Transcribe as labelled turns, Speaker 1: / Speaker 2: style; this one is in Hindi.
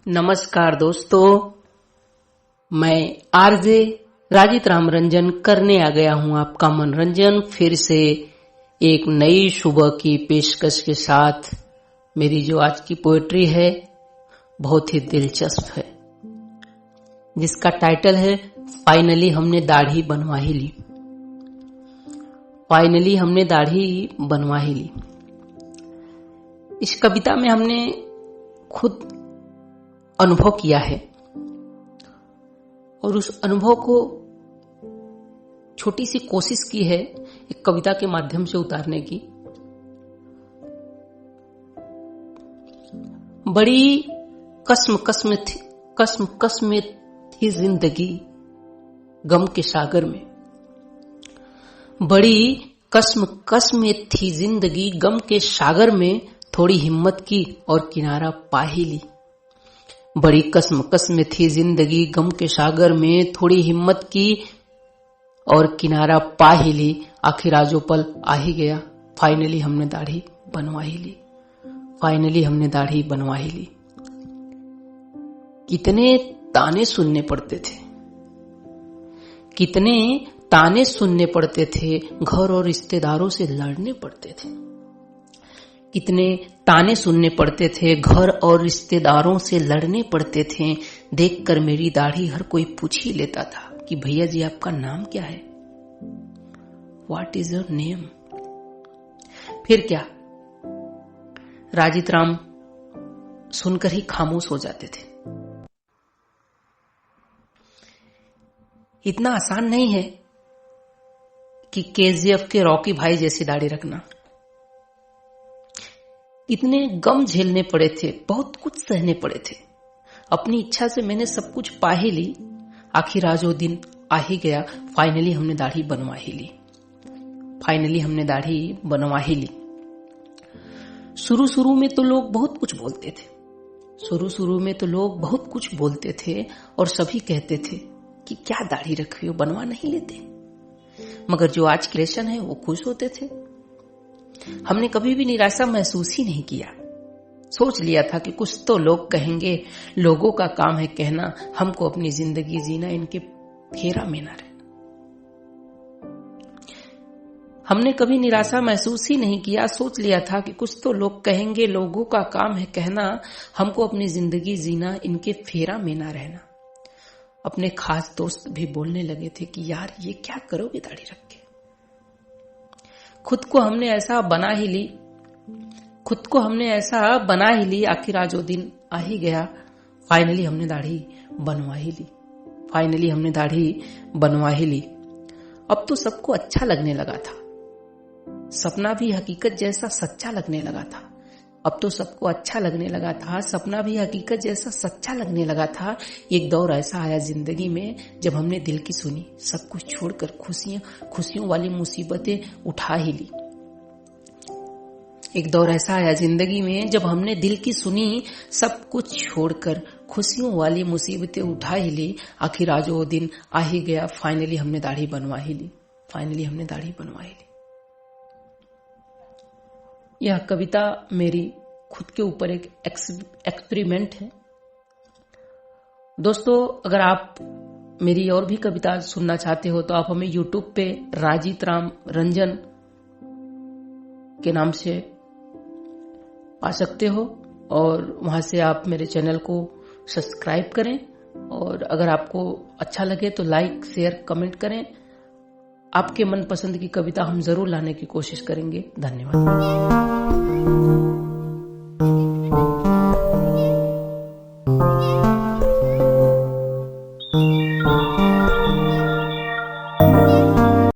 Speaker 1: नमस्कार दोस्तों, मैं आरजे राजित राम रंजन करने आ गया हूं आपका मनोरंजन। फिर से एक नई सुबह की पेशकश के साथ। मेरी जो आज की पोएट्री है बहुत ही दिलचस्प है, जिसका टाइटल है फाइनली हमने दाढ़ी बनवा ही ली। फाइनली हमने दाढ़ी बनवा ही ली। इस कविता में हमने खुद अनुभव किया है और उस अनुभव को छोटी सी कोशिश की है एक कविता के माध्यम से उतारने की। बड़ी कस्म थी जिंदगी गम के सागर में। बड़ी कस्म थी जिंदगी गम के सागर में, थोड़ी हिम्मत की और किनारा पा ही ली। बड़ी कस्म थी जिंदगी गम के सागर में, थोड़ी हिम्मत की और किनारा पा ही ली। आखिर आजो पल आ ही गया, फाइनली हमने दाढ़ी बनवा ही ली। फाइनली हमने दाढ़ी बनवा ही ली। कितने ताने सुनने पड़ते थे, कितने ताने सुनने पड़ते थे, घर और रिश्तेदारों से लड़ने पड़ते थे। कितने ताने सुनने पड़ते थे, घर और रिश्तेदारों से लड़ने पड़ते थे। देखकर मेरी दाढ़ी हर कोई पूछ ही लेता था कि भैया जी आपका नाम क्या है, व्हाट इज योर नेम। फिर क्या, राजित राम सुनकर ही खामोश हो जाते थे। इतना आसान नहीं है कि केजीएफ के रॉकी भाई जैसी दाढ़ी रखना। इतने गम झेलने पड़े थे, बहुत कुछ सहने पड़े थे। अपनी इच्छा से मैंने सब कुछ पा ही ली। आखिर आज वो दिन आ ही गया, फाइनली हमने दाढ़ी बनवा ही ली। फाइनली हमने दाढ़ी बनवा ही ली। शुरू में तो लोग बहुत कुछ बोलते थे। शुरू में तो लोग बहुत कुछ बोलते थे और सभी कहते थे कि क्या दाढ़ी रखी हो, बनवा नहीं लेते। मगर जो आज क्रिएशन है वो खुश होते थे। हमने कभी भी निराशा महसूस ही नहीं किया। सोच लिया था कि कुछ तो लोग कहेंगे, लोगों का काम है कहना, हमको अपनी जिंदगी जीना, इनके फेरा में ना रहना। हमने कभी निराशा महसूस ही नहीं किया। सोच लिया था कि कुछ तो लोग कहेंगे, लोगों का काम है कहना, हमको अपनी जिंदगी जीना, इनके फेरा में ना रहना। अपने खास दोस्त भी बोलने लगे थे कि यार ये क्या करोगे दाढ़ी रख के। खुद को हमने ऐसा बना ही ली, खुद को हमने ऐसा बना ही ली। आखिर आज वो दिन आ ही गया, फाइनली हमने दाढ़ी बनवा ही ली। फाइनली हमने दाढ़ी बनवा ही ली। अब तो सबको अच्छा लगने लगा था। सपना भी हकीकत जैसा सच्चा लगने लगा था। अब तो सबको अच्छा लगने लगा था। सपना भी हकीकत जैसा सच्चा लगने लगा था। एक दौर ऐसा आया जिंदगी में जब हमने दिल की सुनी, सब कुछ छोड़कर खुशियों वाली मुसीबतें उठा ही ली। एक दौर ऐसा आया जिंदगी में जब हमने दिल की सुनी, सब कुछ छोड़कर खुशियों वाली मुसीबतें उठा ही ली। आखिर आज वो दिन आ ही गया, फाइनली हमने दाढ़ी बनवा ही ली। फाइनली हमने दाढ़ी बनवा ही ली। यह कविता मेरी खुद के ऊपर एक एक्सपेरिमेंट है। दोस्तों, अगर आप मेरी और भी कविता सुनना चाहते हो तो आप हमें YouTube पे राजित राम रंजन के नाम से पा सकते हो और वहां से आप मेरे चैनल को सब्सक्राइब करें। और अगर आपको अच्छा लगे तो लाइक, शेयर, कमेंट करें। आपके मनपसंद की कविता हम जरूर लाने की कोशिश करेंगे। धन्यवाद।